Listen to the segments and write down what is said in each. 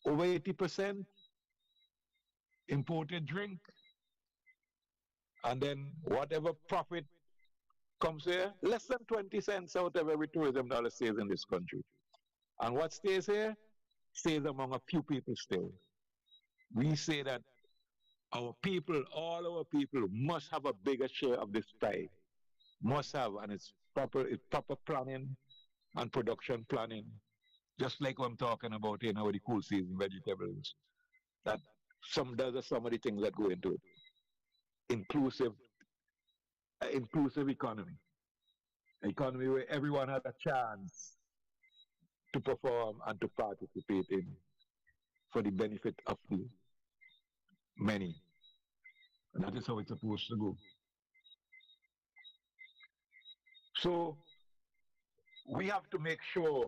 over 80% imported drink, and then whatever profit comes here, less than 20 cents out of every tourism dollar stays in this country. And what stays here stays among a few people still. We say that our people, all our people, must have a bigger share of this pie. Must have, and it's proper planning and production planning. Just like I'm talking about here now with the cool season vegetables. That those are some of the things that go into it. Inclusive, inclusive economy. Economy where everyone has a chance to perform and to participate in for the benefit of the many. And that is how it's supposed to go. So we have to make sure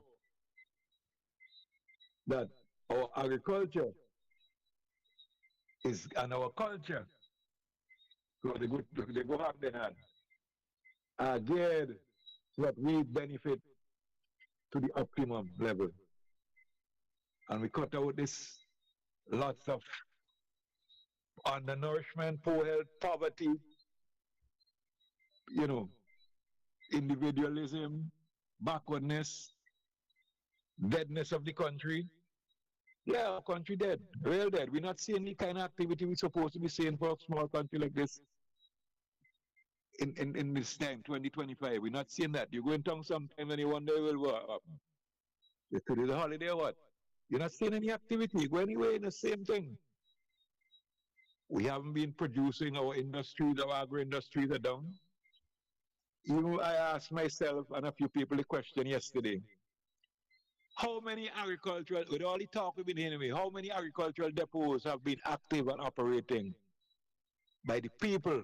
that our agriculture is and our culture, because they go hand in hand, are geared so that we benefit to the optimum level. And we cut out this lots of undernourishment, poor health, poverty, you know, individualism, backwardness, deadness of the country. Yeah, our country dead, real dead. We're not seeing the kind of activity we're supposed to be seeing for a small country like this in this time, 2025. We're not seeing that. You go in town sometime and you wonder, well, what happened? Today's a holiday or what? You're not seeing any activity. You go anyway in the same thing. We haven't been producing our industries, our agro-industries are down. You know, I asked myself and a few people a question yesterday. How many agricultural, with all the talk we've been hearing, how many agricultural depots have been active and operating by the people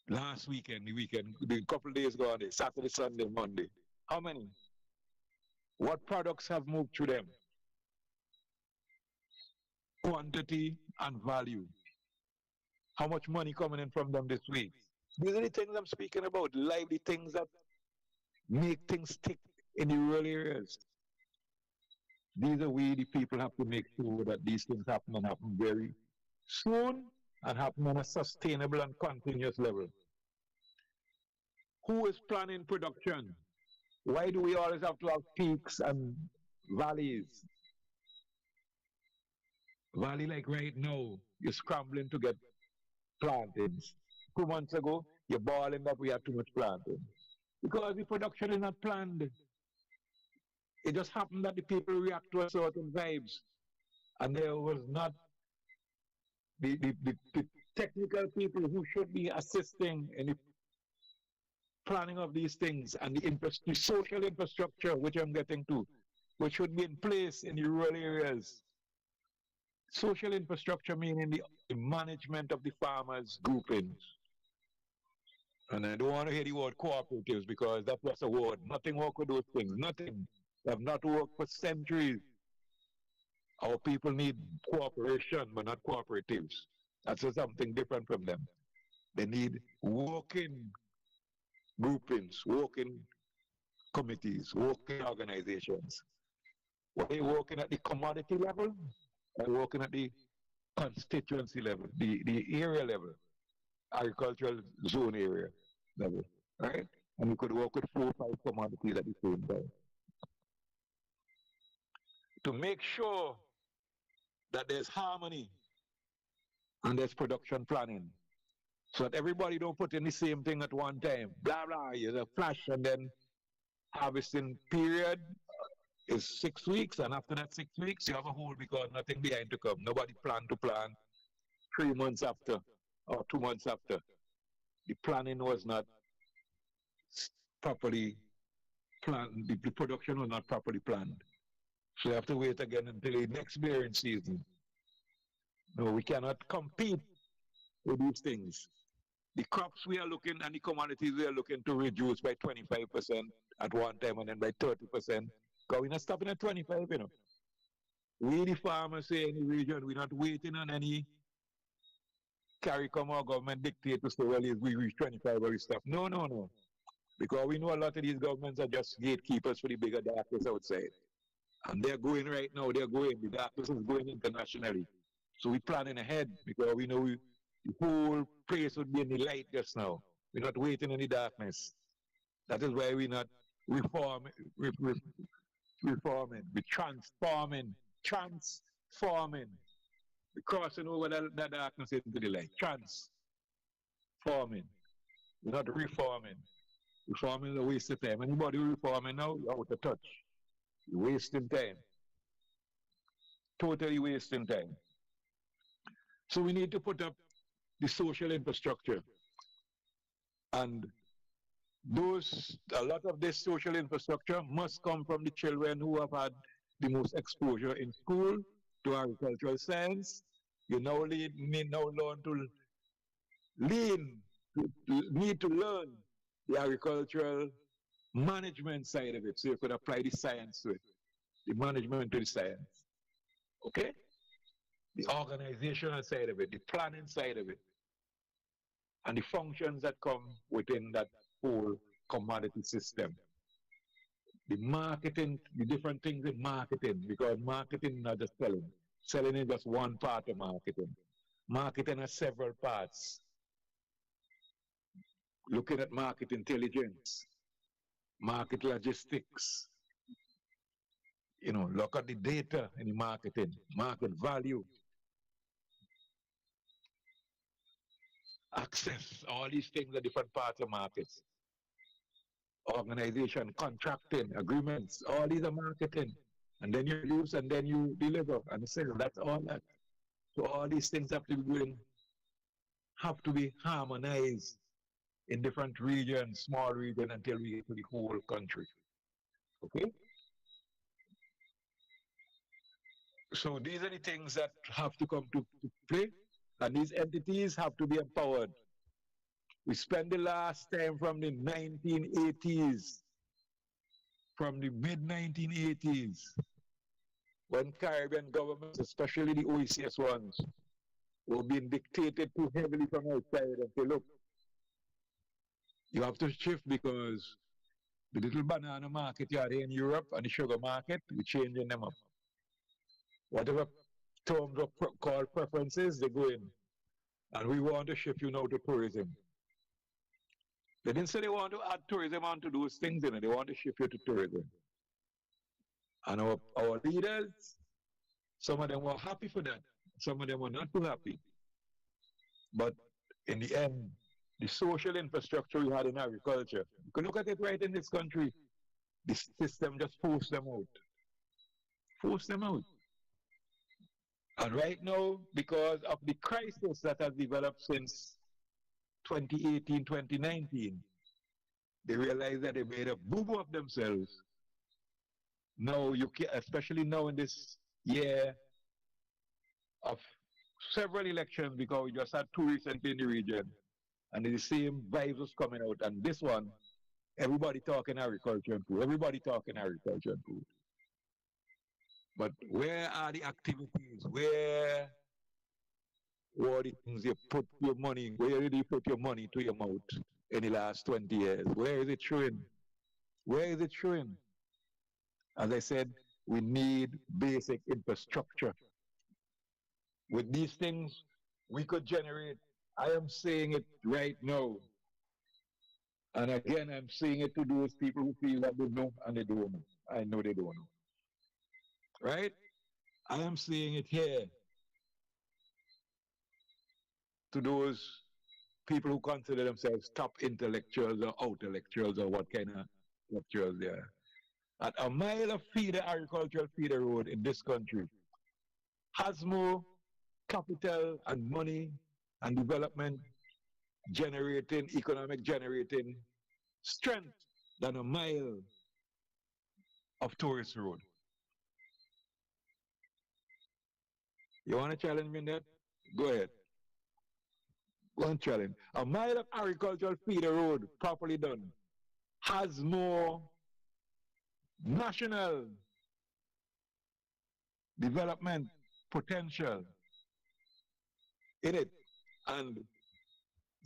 last weekend, the couple of days ago, Saturday, Sunday, Monday? How many? What products have moved through them? Quantity and value. How much money coming in from them this week? These are the things I'm speaking about, lively things that make things tick in the rural areas. These are we, the people, have to make sure that these things happen and happen very soon and happen on a sustainable and continuous level. Who is planning production? Why do we always have to have peaks and valleys? Valley like right now, you're scrambling to get plantings. 2 months ago, you're bawling that we have too much planting. Because the production is not planned. It just happened that the people react to a certain vibes. And there was not the technical people who should be assisting in the planning of these things and the social infrastructure, which I'm getting to, which should be in place in the rural areas. Social infrastructure meaning the management of the farmers' groupings. And I don't want to hear the word cooperatives because that's just a word. Nothing work with those things. Nothing. They have not worked for centuries. Our people need cooperation, but not cooperatives. That's something different from them. They need working groupings, working committees, working organizations. Are they working at the commodity level or working at the constituency level, the area level, agricultural zone area level, right? And we could work with 4 or 5 commodities at the same time. To make sure that there's harmony and there's production planning. So that everybody don't put in the same thing at one time. Blah, blah, you a flash and then harvesting period is 6 weeks, and after that 6 weeks, you have a hole because nothing behind to come. Nobody planned to plant 3 months after or 2 months after. The planning was not properly planned. The production was not properly planned. So you have to wait again until the next bearing season. No, we cannot compete with these things. The crops we are looking and the commodities we are looking to reduce by 25% at one time and then by 30%. Because we're not stopping at 25, you know. We, the farmers, say in the region, we're not waiting on any CARICOM or government dictate to say, well, we reach 25 or we stop. No, no, no. Because we know a lot of these governments are just gatekeepers for the bigger darkness outside. And they're going right now, they're going, the darkness is going internationally. So we're planning ahead because we know the whole place would be in the light just now. We're not waiting in the darkness. That is why we're not reforming, reforming, we're transforming, we're crossing over that darkness into the light, transforming, we're not reforming. Reforming is a waste of time. Anybody reforming now, you're out of touch. You're wasting time. Totally wasting time. So we need to put up the social infrastructure. And a lot of this social infrastructure must come from the children who have had the most exposure in school to agricultural science. You now need now learn to lean, need to learn the agricultural management side of it, so you could apply the science to it, the management to the science. Okay? The organizational side of it, the planning side of it, and the functions that come within that whole commodity system. The marketing, the different things in marketing, because marketing is not just selling. Selling is just one part of marketing. Marketing has several parts. Looking at market intelligence, market logistics, look at the data in the marketing, market value, access, all these things are different parts of markets. Organization, contracting, agreements, all these are marketing. And then you use and then you deliver and sell. That's all that. So all these things have to be harmonized in different regions, small regions, until we get to the whole country. Okay? So these are the things that have to come to play, and these entities have to be empowered. We spent the last time from the 1980s, from the mid-1980s, when Caribbean governments, especially the OECS ones, were being dictated too heavily from outside and say, look, you have to shift because the little banana market you are in Europe and the sugar market, we're changing them up. Whatever terms of called preferences, they go in. And we want to shift you now to tourism. They didn't say they want to add tourism onto those things, they want to shift you to tourism. And our leaders, some of them were happy for that. Some of them were not too happy. But in the end, the social infrastructure we had in agriculture, you can look at it right in this country, the system just forced them out. Forced them out. And right now, because of the crisis that has developed since 2018, 2019, they realize that they made a boo-boo of themselves. Now, especially now in this year of several elections, because we just had two recently in the region, and the same vibes was coming out. And this one, everybody talking agriculture and food. Everybody talking agriculture and food. But where are the activities? Where were the things you put your money? Where did you put your money to your mouth in the last 20 years? Where is it showing? Where is it showing? As I said, we need basic infrastructure. With these things, we could generate, I am saying it right now. And again, I'm saying it to those people who feel that they know and they don't know. I know they don't know. Right? I am saying it here to those people who consider themselves top intellectuals or out-intellectuals or what kind of intellectuals they are. At a mile of agricultural feeder road in this country has more capital and money and development generating, economic generating strength than a mile of tourist road. You want to challenge me in that? Go ahead. One challenge. A mile of agricultural feeder road, properly done, has more national development potential in it and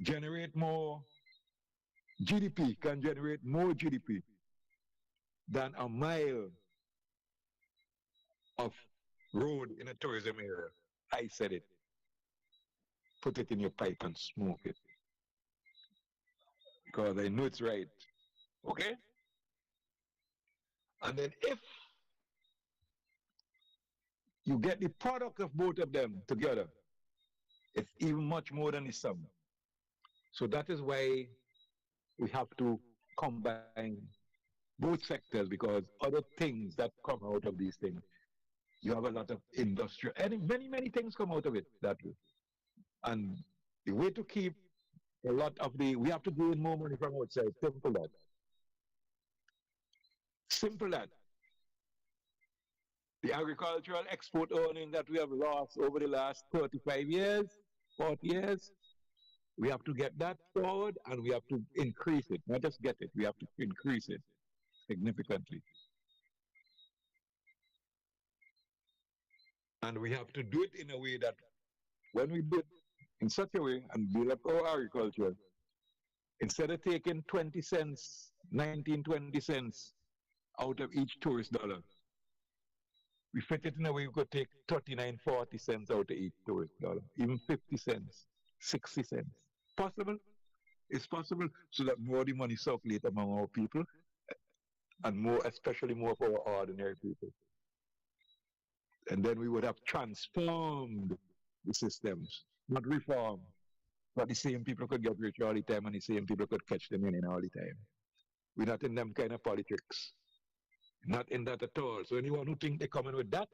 generate more GDP, can generate more GDP than a mile of road in a tourism area. I said it. Put it in your pipe and smoke it. Because I know it's right. Okay? And then if you get the product of both of them together, it's even much more than the sum. So that is why we have to combine both sectors, because other things that come out of these things, you have a lot of industrial, and many things come out of it that way. And the way to keep a lot of we have to gain more money from outside. Simple that. Simple that. The agricultural export earning that we have lost over the last 35 years, 40 years, we have to get that forward and we have to increase it. Not just get it, we have to increase it significantly. And we have to do it in a way that when we do it in such a way and build up our agriculture, instead of taking 20 cents, 19, 20 cents out of each tourist dollar, we fit it in a way we could take 39, 40 cents out of each tourist dollar, even 50 cents, 60 cents. Possible? It's possible, so that more of the money circulate among our people, and more, especially more for our ordinary people. And then we would have transformed the systems, not reform. But the same people could get rich all the time, and the same people could catch them in all the time. We're not in them kind of politics. Not in that at all. So anyone who think they're coming with that,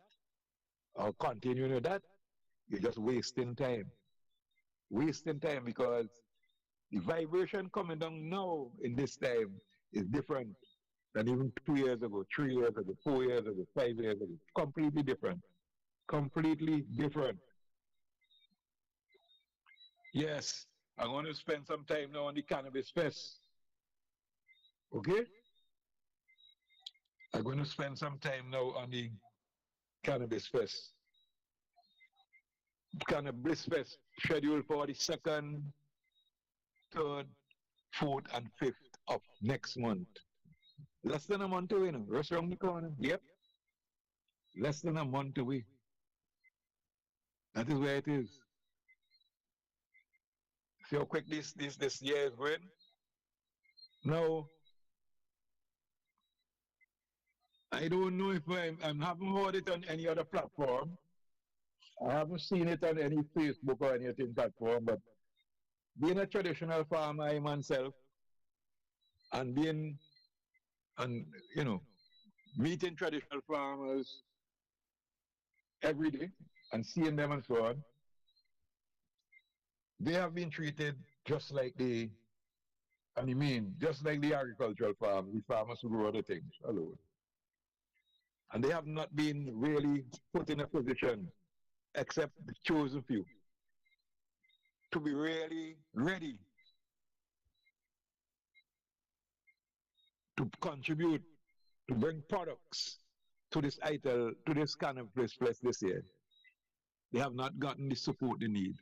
or continuing with that, you're just wasting time. Wasting time, because the vibration coming down now in this time is different than even 2 years ago, 3 years ago, 4 years ago, 5 years ago. Completely different. Completely different. Yes, I'm going to spend some time now on the Cannabis Fest. Okay? I'm going to spend some time now on the Cannabis Fest. Cannabis Fest scheduled for the 2nd, 3rd, 4th, and 5th of next month. Less than a month away now. Just around the corner. Yep. Less than a month away. That is where it is. See how quick this year is going? Now, I don't know if I haven't heard it on any other platform. I haven't seen it on any Facebook or anything platform, but being a traditional farmer, I myself, and being, and meeting traditional farmers every day and seeing them and so on, they have been treated just like just like the agricultural farm, the farmers who grow other things alone. And they have not been really put in a position, except the chosen few, to be really ready to contribute, to bring products to this item, to this kind of place this year. They have not gotten the support they need.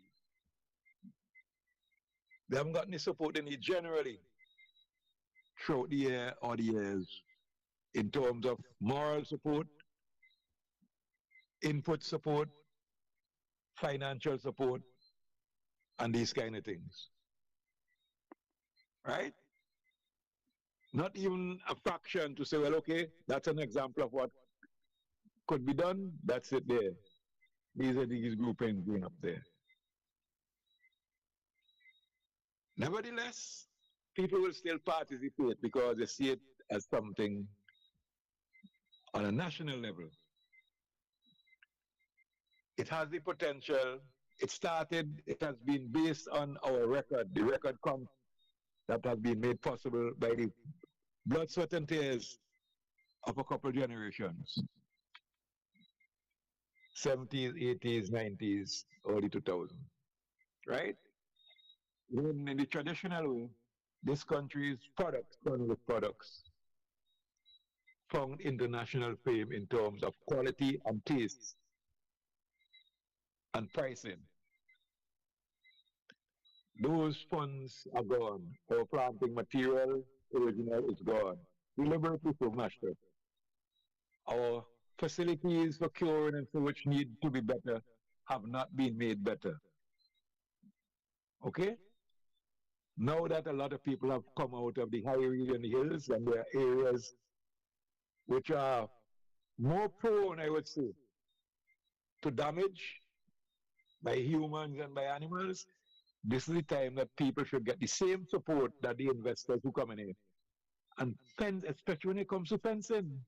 They haven't gotten the support they need generally throughout the year or the years, in terms of moral support, input support, financial support, and these kind of things. Right? Not even a fraction to say, well, okay, that's an example of what could be done. That's it there. These are these groupings being up there. Nevertheless, people will still participate because they see it as something on a national level. It has the potential. It has been based on our record, the record that has been made possible by the blood, sweat, and tears of a couple generations. 70s, 80s, 90s, early 2000s. Right? In the traditional way, this country's products, found international fame in terms of quality and taste and pricing. Those funds are gone. Our planting material, original, is gone. Deliberately so much. Our facilities for curing and so which need to be better have not been made better. Okay? Now that a lot of people have come out of the high region hills and there are areas which are more prone, I would say, to damage by humans and by animals, this is the time that people should get the same support that the investors who come in here. And fence, especially when it comes to fencing.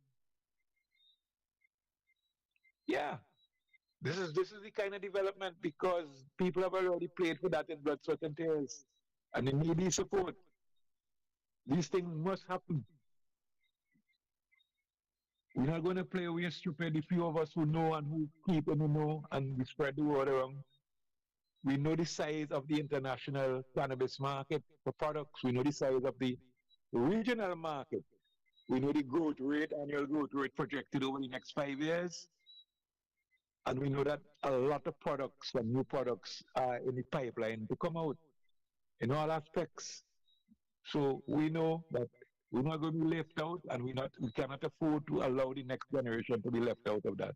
Yeah. This is the kind of development because people have already paid for that in blood, sweat, and tears. And they need the support. These things must happen. We're not going to play we're stupid. The few of us who know and who keep and who know and we spread the word around. We know the size of the international cannabis market for products. We know the size of the regional market. We know the growth rate, annual growth rate projected over the next 5 years. And we know that a lot of products and new products are in the pipeline to come out in all aspects. So we know that we're not going to be left out and we cannot afford to allow the next generation to be left out of that.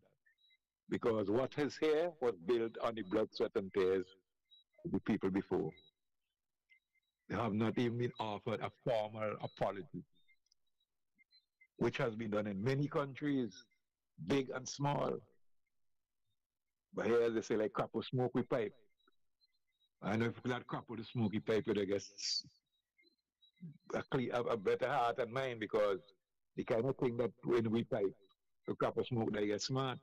Because what is here was built on the blood, sweat, and tears of the people before. They have not even been offered a formal apology, which has been done in many countries, big and small. But here they say like crap or smoke with pipe. I know if you not crap with the smoky pipe, you'd I guess a better heart and mind because the kind of thing that when we pipe, the crap or smoke, they get smart,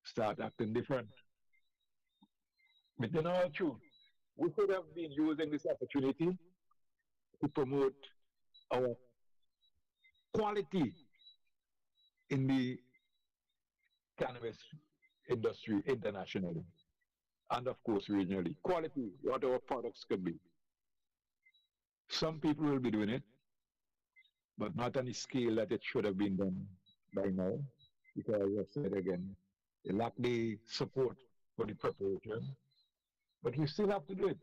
start acting different. But you know true. We could have been using this opportunity to promote our quality in the cannabis industry internationally and of course regionally. Quality, what our products could be. Some people will be doing it, but not on the scale that it should have been done by now, because as I said again, they lack the support for the preparation. But we still have to do it.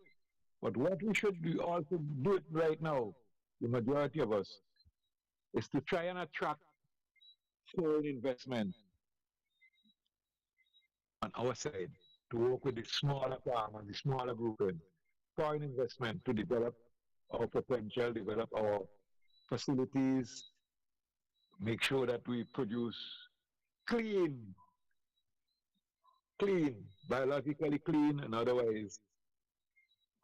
But what we should do also do it right now, the majority of us, is to try and attract foreign investment on our side to work with the smaller farmers, the smaller grouping, foreign investment to develop our potential, develop our facilities, make sure that we produce clean, clean, biologically clean and otherwise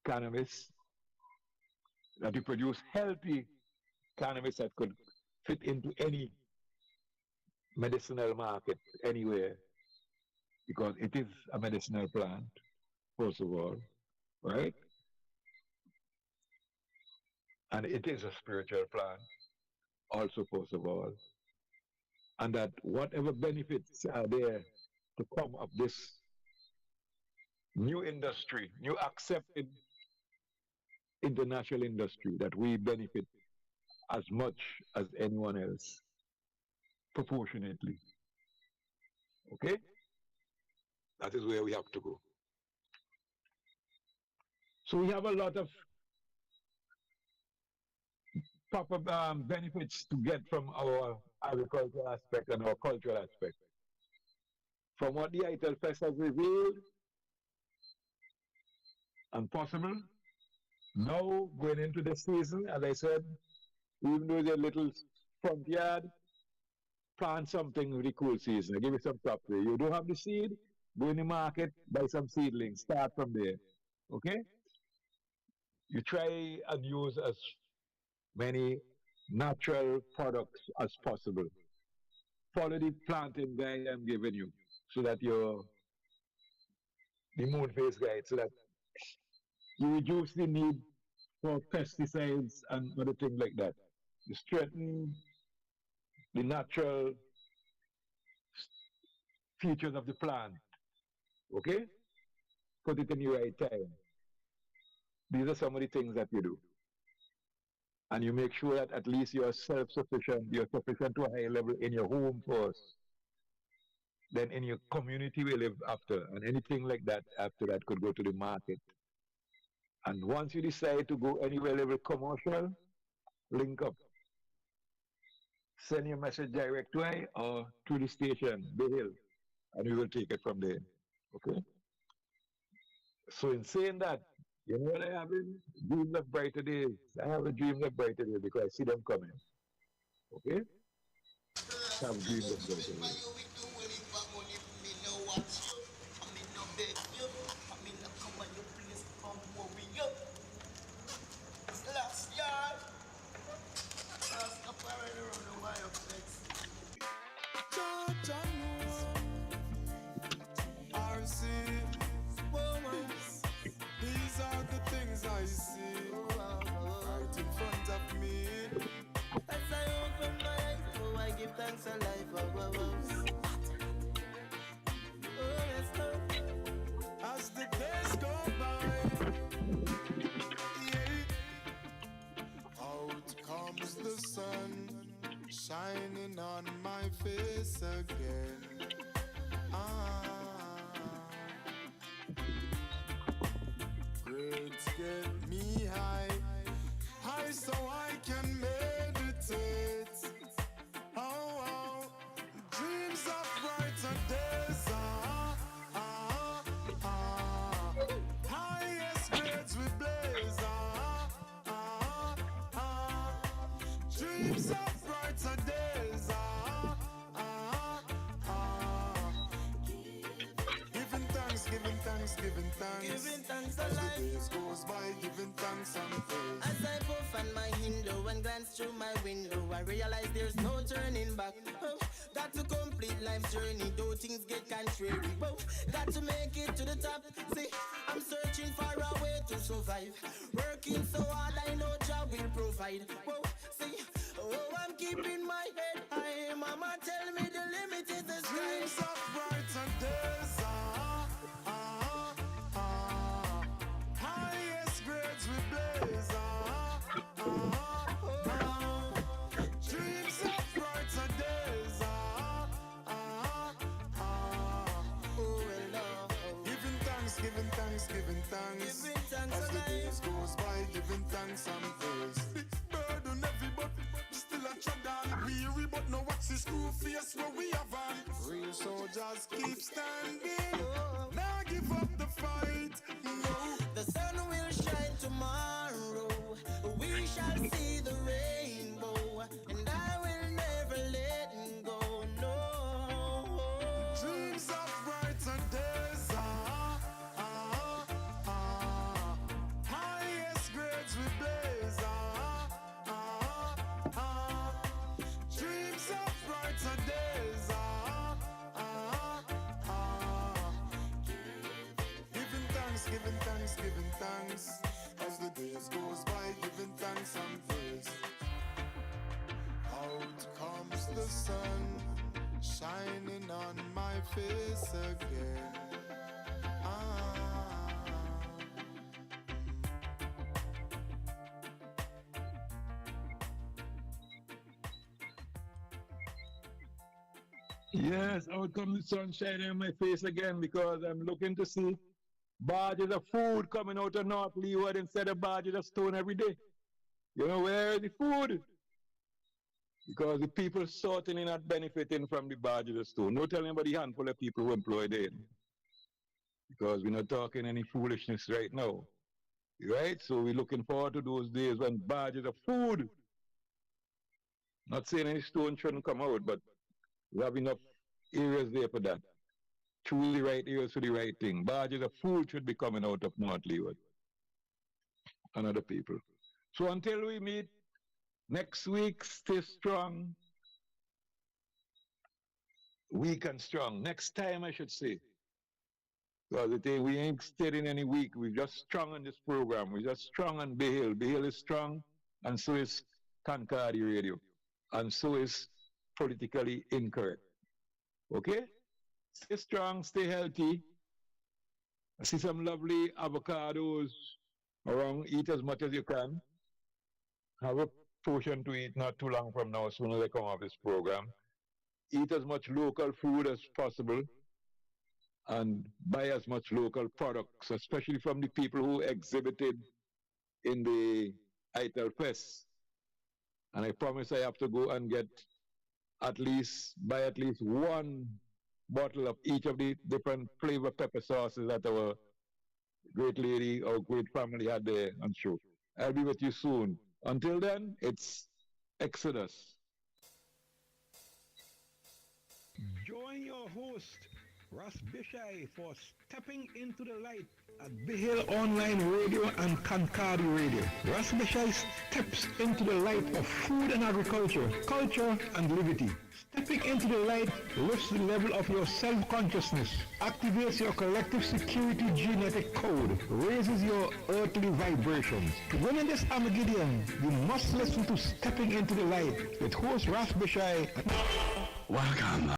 cannabis, that we produce healthy cannabis that could fit into any medicinal market anywhere because it is a medicinal plant, first of all, right? And it is a spiritual plant, also, first of all. And that whatever benefits are there to come of this new industry, new accepted international industry, that we benefit as much as anyone else, proportionately. Okay? That is where we have to go. So we have a lot of proper benefits to get from our agricultural aspect and our cultural aspect. From what the ITEL Fest has revealed and possible, now going into the season, as I said, even though there's a little front yard, plant something with the cool season. I give you some top there. You don't have the seed, go in the market, buy some seedlings, start from there. Okay? You try and use as many natural products as possible. Follow the planting guide I'm giving you so that you're the moon phase guide so that you reduce the need for pesticides and other things like that. You strengthen the natural features of the plant. Okay? Put it in the right time. These are some of the things that you do. And you make sure that at least you're self-sufficient, you're sufficient to a high level in your home first. Then in your community we live after. And anything like that after that could go to the market. And once you decide to go anywhere level commercial, link up. Send your message direct to I or to the station, Bayhill, and we will take it from there. Okay? So in saying that, you know what I have in dreams of brighter days. I have a dream of brighter days because I see them coming. Okay? I have dreams of brighter days. These are the things I see right in front of me. As I open my eyes, oh, I give thanks for life. Oh, oh, oh. Oh, yes, Lord. As the days go by, yeah, out comes the sun, shining on my face again. Ah, grades get me high, high so I can meditate. Oh, oh, dreams of brighter days. Highest grades we blaze. Dreams of brighter days. Giving thanks, giving thanks, giving thanks. Giving thanks as the days goes by, giving thanks and praise. As I puff on my window and glance through my window, I realize there's no turning back. Oh, got to complete life's journey, though things get contrary. Oh, got to make it to the top. See, I'm searching for a way to survive. Working so hard, I know job will provide. Oh, see, oh, I'm keeping my head high. Mama tell me the limit is the sky. Dreams of brighter days. Highest grades we blaze. Dreams of brighter days. Oh, Lord. Giving thanks, giving thanks, giving thanks. Giving thanks as the days goes by, giving thanks and praise. Big burden heavy, but still a tread on. Weary, but no watch the screw face where we have on. Real soldiers keep standing. Now give up the fight. No. The sun will shine tomorrow. We shall see the rainbow, and I will never let go. No. Dreams of brighter days. Highest grades we blaze. Dreams of brighter days. Giving thanks, giving thanks, giving thanks. As the days goes by, giving thanks and praise. Out comes the sun, shining on my face again. Ah. Yes, out comes the sunshine in my face again because I'm looking to see barges of food coming out of North Leeward instead of barges of stone every day. You know, where is the food? Because the people certainly not benefiting from the barges of stone. No telling about the handful of people who employ there. Because we're not talking any foolishness right now. Right? So we're looking forward to those days when barges of food, not saying any stone shouldn't come out, but we have enough areas there for that. Choose the right areas for the right thing. Barges of food should be coming out of North Leeward and other people. So until we meet next week, stay strong, weak and strong. Next time, I should say. Because we ain't staying any week. We're just strong on this program. We're just strong on Bayhill. Bayhill is strong, and so is Concordia Radio. And so is politically incorrect. Okay? Stay strong, stay healthy. I see some lovely avocados around. Eat as much as you can. Have a portion to eat not too long from now, as soon as I come off this program. Eat as much local food as possible and buy as much local products, especially from the people who exhibited in the ITEL Fest. And I promise I have to go and get buy at least one bottle of each of the different flavor pepper sauces that our great lady or great family had there on show. I'll be with you soon. Until then, it's Exodus. Join your host, Ross Bishai, for Stepping into the Light at Bayhill Online Radio and Concordia Radio. Ross Bishai steps into the light of food and agriculture, culture and liberty. Stepping into the light lifts the level of your self-consciousness, activates your collective security genetic code, raises your earthly vibrations. To win in this Armageddon, you must listen to Stepping into the Light with host Ross Bishai. Welcome.